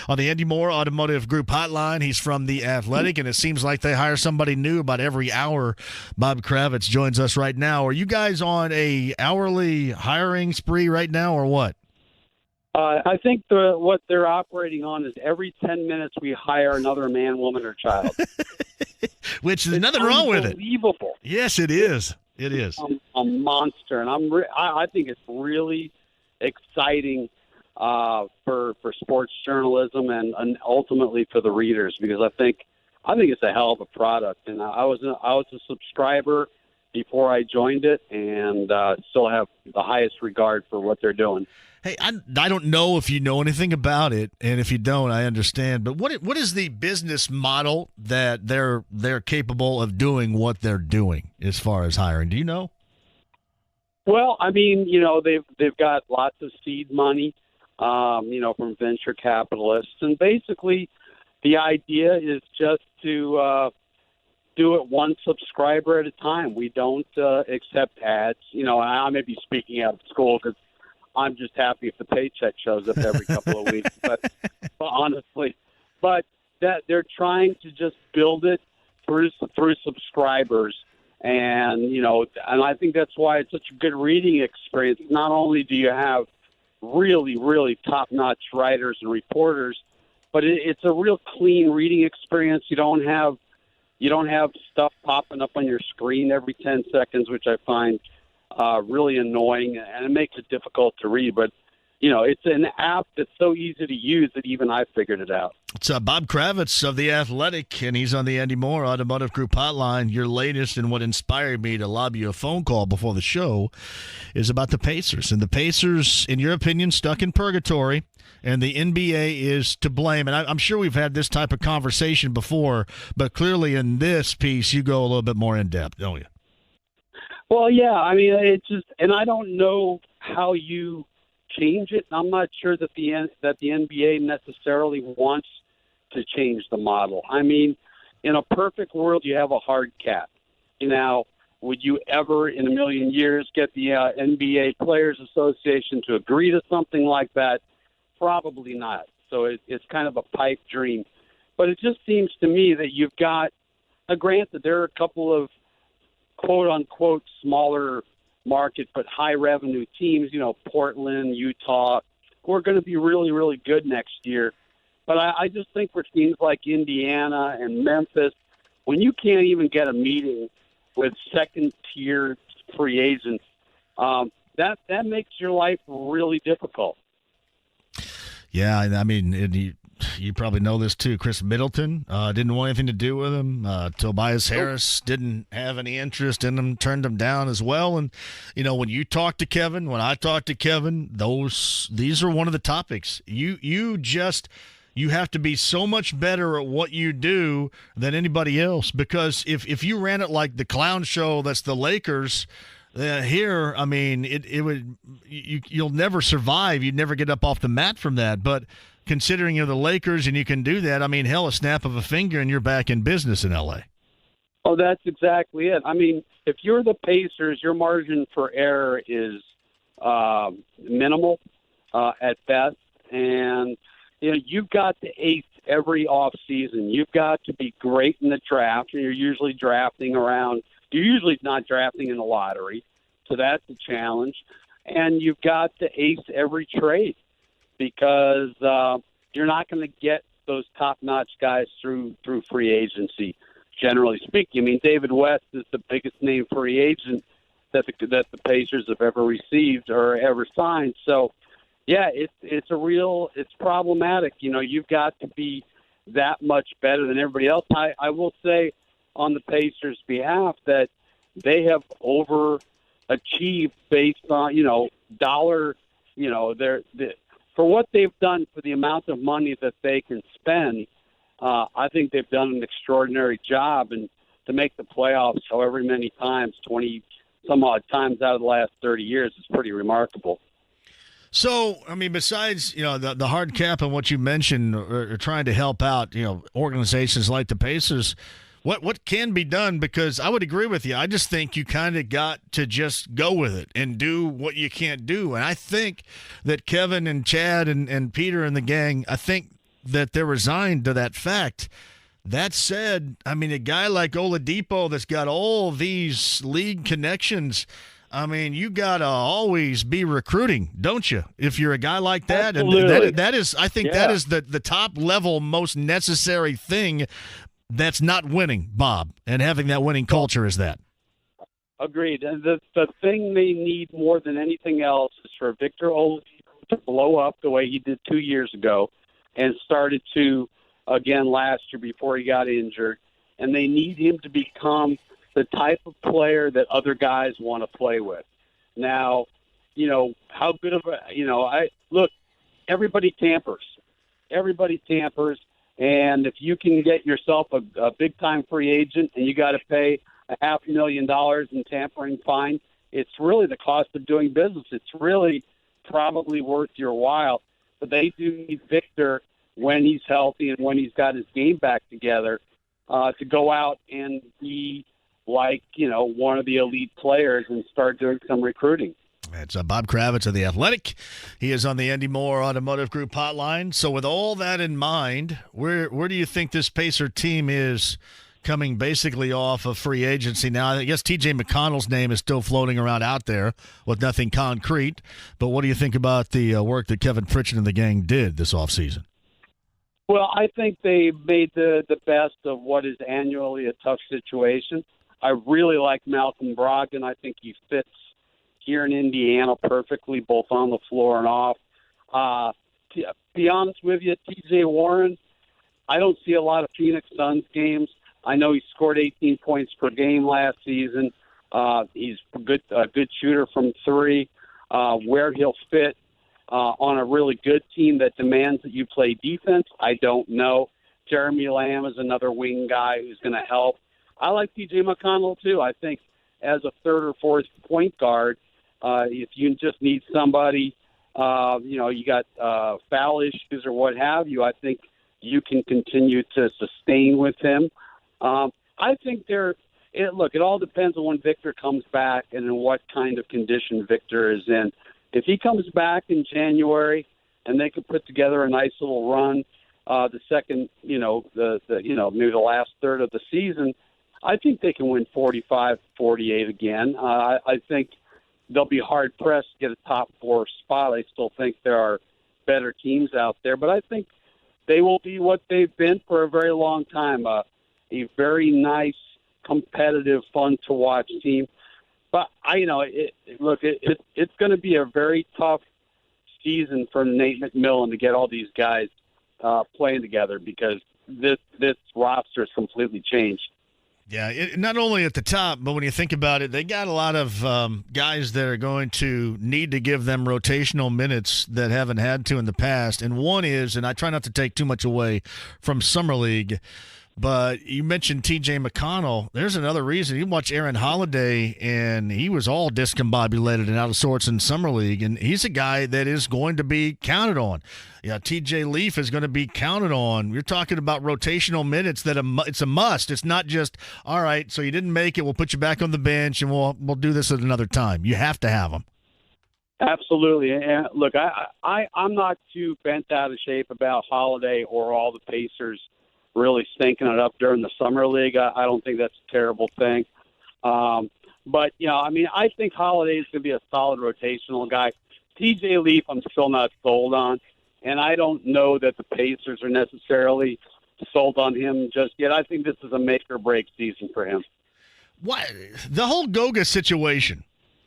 on the Andy Moore Automotive Group hotline. He's from The Athletic, and it seems like they hire somebody new about every hour. Bob Kravitz joins us right now. Are you guys on a hourly hiring spree right now, or what? I think what they're operating on is every 10 minutes we hire another man, woman, or child. Which there's nothing wrong with it. Unbelievable. Yes, it is. It is. A monster, and I think it's really exciting for sports journalism and ultimately for the readers, because I think it's a hell of a product. And I was a subscriber before I joined it, and still have the highest regard for what they're doing. Hey, I don't know if you know anything about it, and if you don't, I understand. But what is the business model that they're capable of doing what they're doing as far as hiring? Do you know? Well, I mean, they've got lots of seed money, from venture capitalists, and basically the idea is just to do it one subscriber at a time. We don't accept ads. I may be speaking out of school because I'm just happy if the paycheck shows up every couple of weeks. But honestly, that they're trying to just build it through subscribers, and and I think that's why it's such a good reading experience. Not only do you have really, really top-notch writers and reporters, but it's a real clean reading experience. You don't have stuff popping up on your screen every 10 seconds, which I find really annoying, and it makes it difficult to read. But it's an app that's so easy to use that even I figured it out. It's Bob Kravitz of The Athletic, and he's on the Andy Moore Automotive Group hotline. Your latest, and what inspired me to lob you a phone call before the show, is about the Pacers. And the Pacers, in your opinion, stuck in purgatory, and the NBA is to blame. And I'm sure we've had this type of conversation before, but clearly in this piece you go a little bit more in depth, don't you? Well, yeah. I mean, and I don't know how you change it. I'm not sure that the NBA necessarily wants to change the model. I mean, in a perfect world, you have a hard cap. Now, would you ever in a million years get the NBA Players Association to agree to something like that? Probably not. So it's kind of a pipe dream. But it just seems to me that you've got, granted, there are a couple of quote-unquote smaller market but high-revenue teams, Portland, Utah, who are going to be really, really good next year. But I just think for teams like Indiana and Memphis, when you can't even get a meeting with second-tier free agents, that makes your life really difficult. Yeah, I mean, you probably know this too. Chris Middleton didn't want anything to do with him. Tobias Harris didn't have any interest in him, turned him down as well. And, when you talk to Kevin, when I talk to Kevin, these are one of the topics. You have to be so much better at what you do than anybody else, because if you ran it like the clown show that's the Lakers here, I mean, you'll never survive. You'd never get up off the mat from that. But considering you're the Lakers and you can do that, I mean, hell, a snap of a finger and you're back in business in L.A. Oh, that's exactly it. I mean, if you're the Pacers, your margin for error is minimal at best. And, you've got to ace every offseason. You've got to be great in the draft, and you're usually not drafting in the lottery. So that's a challenge. And you've got to ace every trade, because you're not going to get those top-notch guys through free agency, generally speaking. I mean, David West is the biggest name free agent that the Pacers have ever received or ever signed. So, yeah, it's problematic. You've got to be that much better than everybody else. I will say on the Pacers' behalf that they have overachieved based on, dollar, for what they've done, for the amount of money that they can spend. I think they've done an extraordinary job, and to make the playoffs however many times, 20 some odd times out of the last 30 years, is pretty remarkable. So, I mean, besides, the hard cap and what you mentioned, or trying to help out, organizations like the Pacers, what can be done? Because I would agree with you. I just think you kind of got to just go with it and do what you can't do. And I think that Kevin and Chad and Peter and the gang, I think that they're resigned to that fact. That said, I mean, a guy like Oladipo that's got all these league connections, I mean, you got to always be recruiting, don't you? If you're a guy like that. Absolutely. And that is, I think that is the top level, most necessary thing that's not winning, Bob, and having that winning culture is that. Agreed. And the thing they need more than anything else is for Victor Oladipo to blow up the way he did 2 years ago and started to again last year before he got injured. And they need him to become the type of player that other guys want to play with. Now, how good of everybody tampers. Everybody tampers. And if you can get yourself a big-time free agent and you got to pay $500,000 in tampering fine, it's really the cost of doing business. It's really probably worth your while. But they do need Victor when he's healthy and when he's got his game back together to go out and be like, one of the elite players and start doing some recruiting. It's Bob Kravitz of The Athletic. He is on the Andy Moore Automotive Group hotline. So with all that in mind, where do you think this Pacer team is coming basically off of free agency now? I guess T.J. McConnell's name is still floating around out there with nothing concrete. But what do you think about the work that Kevin Pritchett and the gang did this offseason? Well, I think they made the best of what is annually a tough situation. I really like Malcom Brogdon. I think he fits here in Indiana perfectly, both on the floor and off. To be honest with you, T.J. Warren, I don't see a lot of Phoenix Suns games. I know he scored 18 points per game last season. He's a good shooter from three. Where he'll fit on a really good team that demands that you play defense, I don't know. Jeremy Lamb is another wing guy who's going to help. I like T.J. McConnell, too. I think as a third or fourth point guard, if you just need somebody, you got foul issues or what have you, I think you can continue to sustain with him. I think it all depends on when Victor comes back and in what kind of condition Victor is in. If he comes back in January and they can put together a nice little run, the second, maybe the last third of the season, I think they can win 45-48 again. I think they'll be hard-pressed to get a top four spot. I still think there are better teams out there, but I think they will be what they've been for a very long time, a very nice, competitive, fun-to-watch team. But, it's going to be a very tough season for Nate McMillan to get all these guys playing together because this roster has completely changed. Yeah, not only at the top, but when you think about it, they got a lot of guys that are going to need to give them rotational minutes that haven't had to in the past. And one is, and I try not to take too much away from Summer League, but you mentioned T.J. McConnell. There's another reason. You watch Aaron Holiday, and he was all discombobulated and out of sorts in Summer League, and he's a guy that is going to be counted on. Yeah, T.J. Leaf is going to be counted on. You're talking about rotational minutes it's a must. It's not just, all right, so you didn't make it, we'll put you back on the bench, and we'll do this at another time. You have to have them. Absolutely. And look, I'm not too bent out of shape about Holiday or all the Pacers really stinking it up during the Summer League. I don't think that's a terrible thing. But, I think Holiday is going to be a solid rotational guy. TJ Leaf, I'm still not sold on. And I don't know that the Pacers are necessarily sold on him just yet. I think this is a make-or-break season for him. What the whole Goga situation,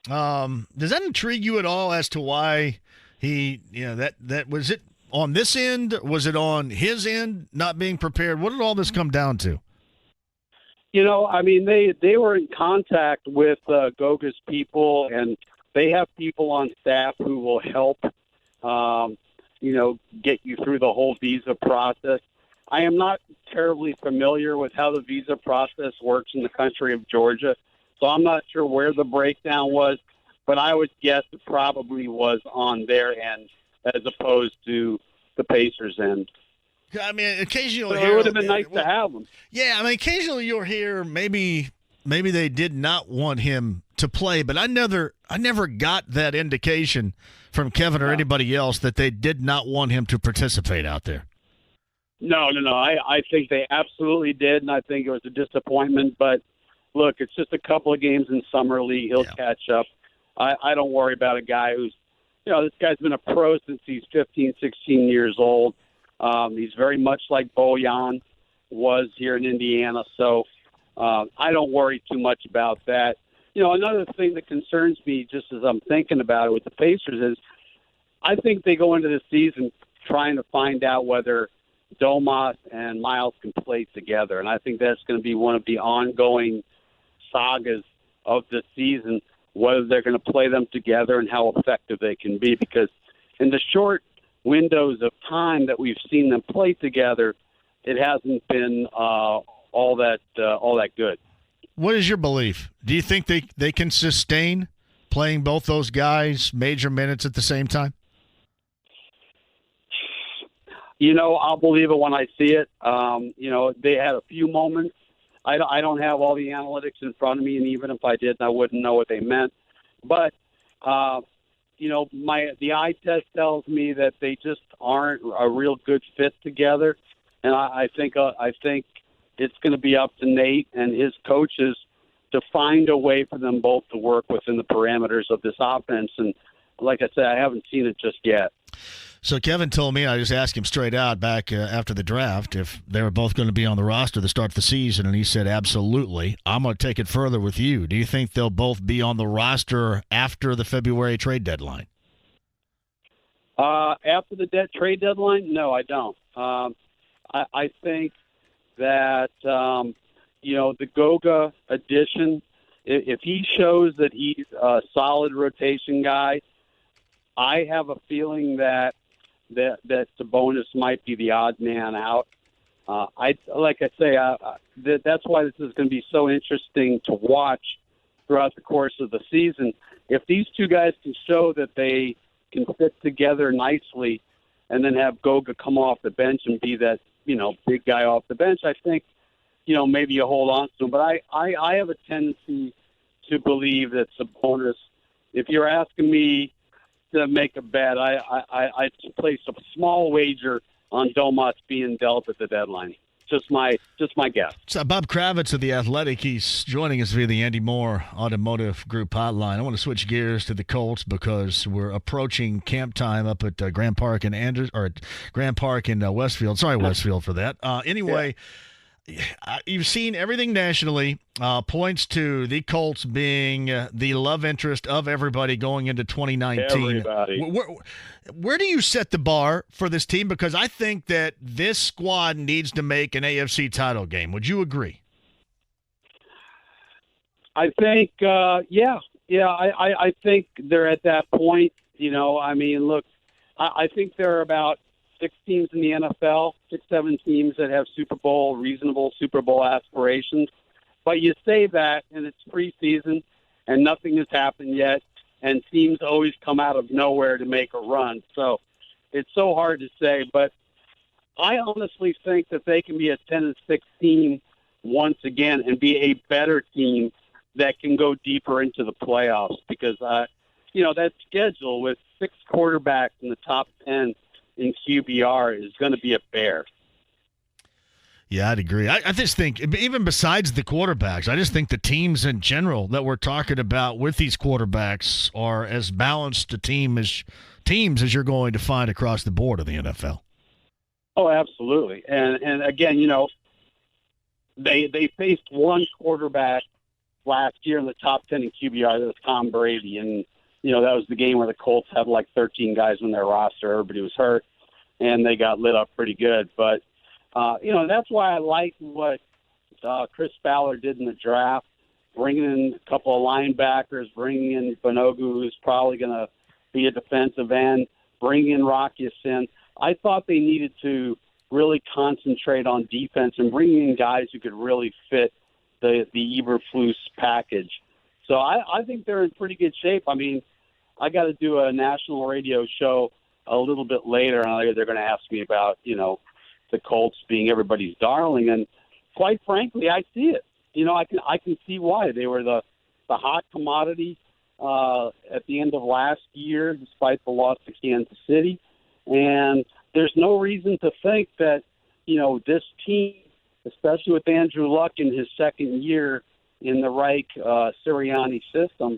does that intrigue you at all as to why he, that was it on this end? Was it on his end not being prepared? What did all this come down to? They were in contact with Goga's people, and they have people on staff who will help, get you through the whole visa process. I am not terribly familiar with how the visa process works in the country of Georgia, so I'm not sure where the breakdown was, but I would guess it probably was on their end as opposed to the Pacers' end. Occasionally it would have been nice to have them. Yeah, occasionally you'll hear maybe they did not want him to play, but I never got that indication from Kevin or anybody else that they did not want him to participate out there. No. I think they absolutely did, and I think it was a disappointment. But look, it's just a couple of games in summer league. He'll catch up. I don't worry about a guy who's, this guy's been a pro since he's 15, 16 years old. He's very much like Bojan was here in Indiana. So I don't worry too much about that. Another thing that concerns me, just as I'm thinking about it with the Pacers, is I think they go into the season trying to find out whether Domas and Miles can play together. And I think that's going to be one of the ongoing sagas of the season, whether they're going to play them together and how effective they can be. Because in the short windows of time that we've seen them play together, it hasn't been all that good. What is your belief? Do you think they can sustain playing both those guys major minutes at the same time? I'll believe it when I see it. They had a few moments. I don't have all the analytics in front of me, and even if I did, I wouldn't know what they meant. But, the eye test tells me that they just aren't a real good fit together. And I think it's going to be up to Nate and his coaches to find a way for them both to work within the parameters of this offense. And like I said, I haven't seen it just yet. So Kevin told me, I just asked him straight out back after the draft if they were both going to be on the roster to start the season, and he said, absolutely. I'm going to take it further with you. Do you think they'll both be on the roster after the February trade deadline? After the trade deadline? No, I don't. I think that, the Goga addition, if he shows that he's a solid rotation guy, I have a feeling that Sabonis might be the odd man out. That's why this is going to be so interesting to watch throughout the course of the season. If these two guys can show that they can fit together nicely, and then have Goga come off the bench and be that big guy off the bench, I think maybe you hold on to him. But I have a tendency to believe that Sabonis. If you're asking me to make a bet, I place a small wager on Domas being dealt at the deadline. Just my guess. So Bob Kravitz of The Athletic, he's joining us via the Andy Moore Automotive Group hotline. I want to switch gears to the Colts because we're approaching camp time up at Grand Park in Westfield. Sorry, Westfield for that. Anyway. Yeah. You've seen everything nationally points to the Colts being the love interest of everybody going into 2019. Everybody. Where do you set the bar for this team? Because I think that this squad needs to make an AFC title game. Would you agree? I think, I think they're at that point. Look, I think they're about 6 teams in the NFL, 7 teams that have reasonable Super Bowl aspirations. But you say that, and it's preseason, and nothing has happened yet, and teams always come out of nowhere to make a run. So it's so hard to say. But I honestly think that they can be a 10-6 team once again and be a better team that can go deeper into the playoffs because, that schedule with 6 quarterbacks in the top 10 in QBR is going to be a bear. Yeah, I'd agree. I just think, even besides the quarterbacks, I just think the teams in general that we're talking about with these quarterbacks are as balanced a teams as you're going to find across the board in the NFL. Oh, absolutely. And again, they faced one quarterback last year in the top 10 in QBR. That was Tom Brady. And, that was the game where the Colts had like 13 guys on their roster. Everybody was hurt, and they got lit up pretty good. But, that's why I like what Chris Ballard did in the draft, bringing in a couple of linebackers, bringing in Bonogu, who's probably going to be a defensive end, bringing in Rocky Sin. I thought they needed to really concentrate on defense and bringing in guys who could really fit the Eberflus package. So I think they're in pretty good shape. I mean, I got to do a national radio show a little bit later, and they're going to ask me about, the Colts being everybody's darling. And quite frankly, I see it. I can see why. They were the hot commodity at the end of last year, despite the loss to Kansas City. And there's no reason to think that this team, especially with Andrew Luck in his second year in the Reich Sirianni system,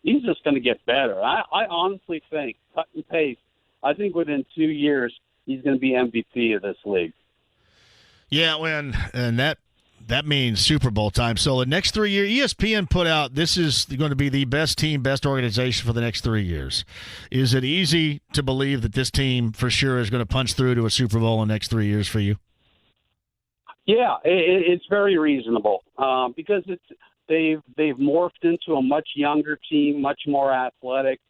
he's just going to get better. I honestly think, cut and paste, I think within 2 years he's going to be MVP of this league. Yeah, and that means Super Bowl time. So the next 3 years, ESPN put out, this is going to be the best team, best organization for the next 3 years. Is it easy to believe that this team for sure is going to punch through to a Super Bowl in the next 3 years for you? Yeah, it's very reasonable because they've morphed into a much younger team, much more athletic.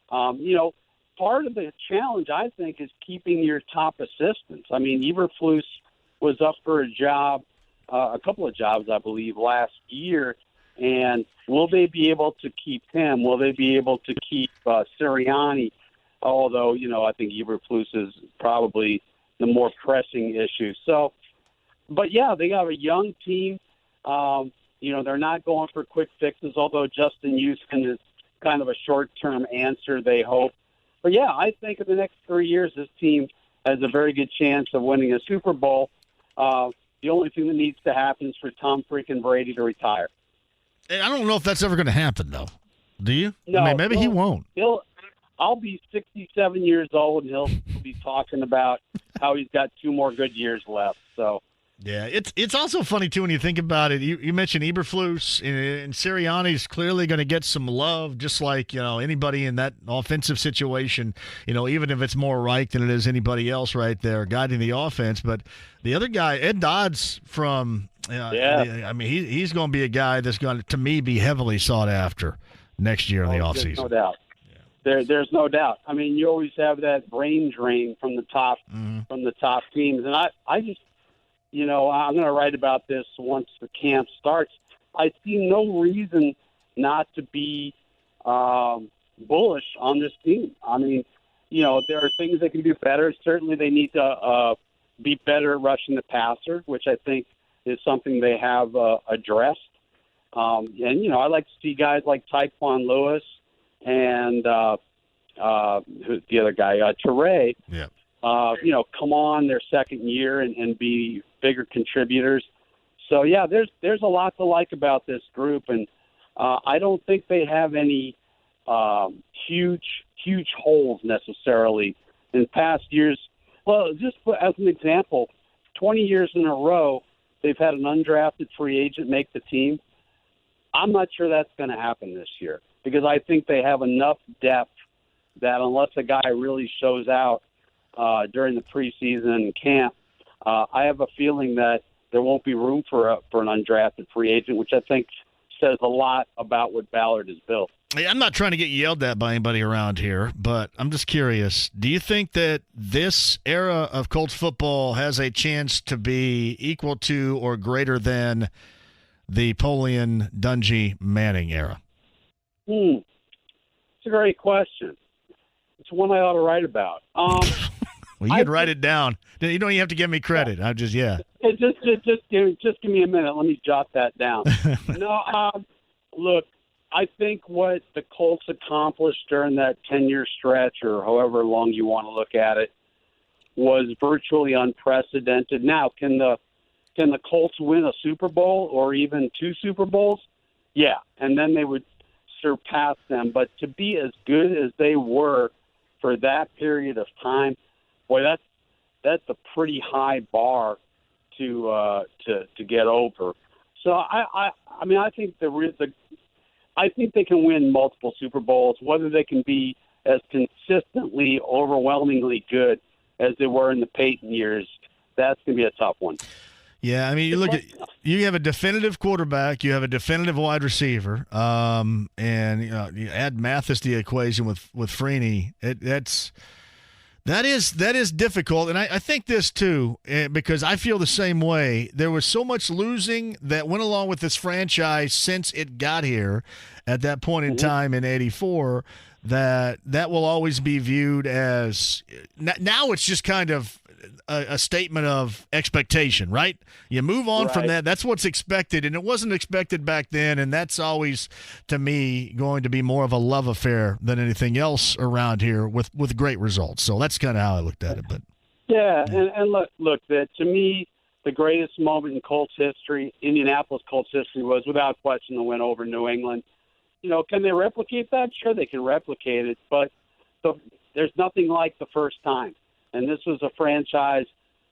Part of the challenge, I think, is keeping your top assistants. I mean, Eberflus was up for a couple of jobs, I believe, last year. And will they be able to keep him? Will they be able to keep Sirianni? Although, I think Eberflus is probably the more pressing issue. So, but yeah, they got a young team. They're not going for quick fixes, although Justin Houston is kind of a short-term answer, they hope. But yeah, I think in the next 3 years, this team has a very good chance of winning a Super Bowl. The only thing that needs to happen is for Tom freaking Brady to retire. I don't know if that's ever going to happen, though. Do you? No, I mean, maybe he won't. I'll be 67 years old, and he'll be talking about how he's got 2 more good years left. So. Yeah, it's also funny, too, when you think about it. You mentioned Eberflus, and Sirianni's clearly going to get some love, just like, anybody in that offensive situation, even if it's more Reich than it is anybody else right there guiding the offense. But the other guy, Ed Dodds from he's going to be a guy that's going to me, be heavily sought after next year in the offseason. No doubt. There's no doubt. I mean, you always have that brain drain from the top teams. And I just – I'm going to write about this once the camp starts. I see no reason not to be bullish on this team. I mean, there are things they can do better. Certainly they need to be better at rushing the passer, which I think is something they have addressed. And I like to see guys like Tyquan Lewis and who's the other guy, Teray. Yeah. Come on their second year and be bigger contributors. So, yeah, there's a lot to like about this group, and I don't think they have any huge holes necessarily in past years. Well, just as an example, 20 years in a row, they've had an undrafted free agent make the team. I'm not sure that's going to happen this year because I think they have enough depth that unless a guy really shows out during the preseason and camp, I have a feeling that there won't be room for an undrafted free agent, which I think says a lot about what Ballard has built. Hey, I'm not trying to get yelled at by anybody around here, but I'm just curious. Do you think that this era of Colts football has a chance to be equal to or greater than the Polian, Dungy, Manning era? It's a great question. It's one I ought to write about. Well, you can write it down. You don't even have to give me credit. I'm just, yeah. Just give me a minute. Let me jot that down. Look, I think what the Colts accomplished during that 10-year stretch, or however long you want to look at it, was virtually unprecedented. Now, can the Colts win a Super Bowl or even 2 Super Bowls? Yeah, and then they would surpass them. But to be as good as they were for that period of time, boy, that's a pretty high bar to get over. So I think I think they can win multiple Super Bowls. Whether they can be as consistently, overwhelmingly good as they were in the Peyton years, that's going to be a tough one. Yeah, I mean, you have a definitive quarterback, you have a definitive wide receiver, and you add Mathis to the equation with Freeney. That is difficult, and I think this too, because I feel the same way. There was so much losing that went along with this franchise since it got here at that point in time in '84 that will always be viewed as now it's just kind of a statement of expectation, right? You move on from that. That's what's expected, and it wasn't expected back then, and that's always, to me, going to be more of a love affair than anything else around here with great results. So that's kind of how I looked at it. But Yeah, and look, that to me, the greatest moment in Colts history, Indianapolis Colts history, was without question the win over New England. Can they replicate that? Sure, they can replicate it, but there's nothing like the first time. And this was a franchise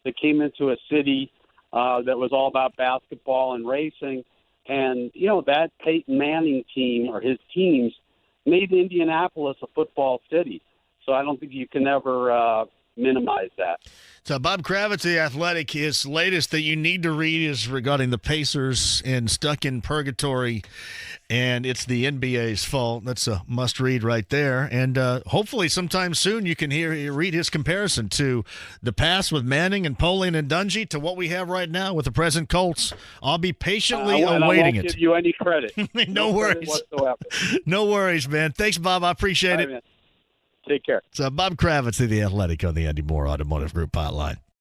that came into a city that was all about basketball and racing. And, that Peyton Manning team or his teams made Indianapolis a football city. So I don't think you can ever minimize that. So Bob Kravitz, The Athletic, his latest that you need to read is regarding the Pacers and stuck in purgatory, and it's the NBA's fault. That's a must-read right there. And hopefully sometime soon you can read his comparison to the past with Manning and Polian and Dungy to what we have right now with the present Colts. I'll be patiently awaiting I won't it. give you any credit. No worries. Credit whatsoever. No worries, man. Thanks, Bob. I appreciate it. Man. Take care. So Bob Kravitz of The Athletic on the Andy Moore Automotive Group hotline.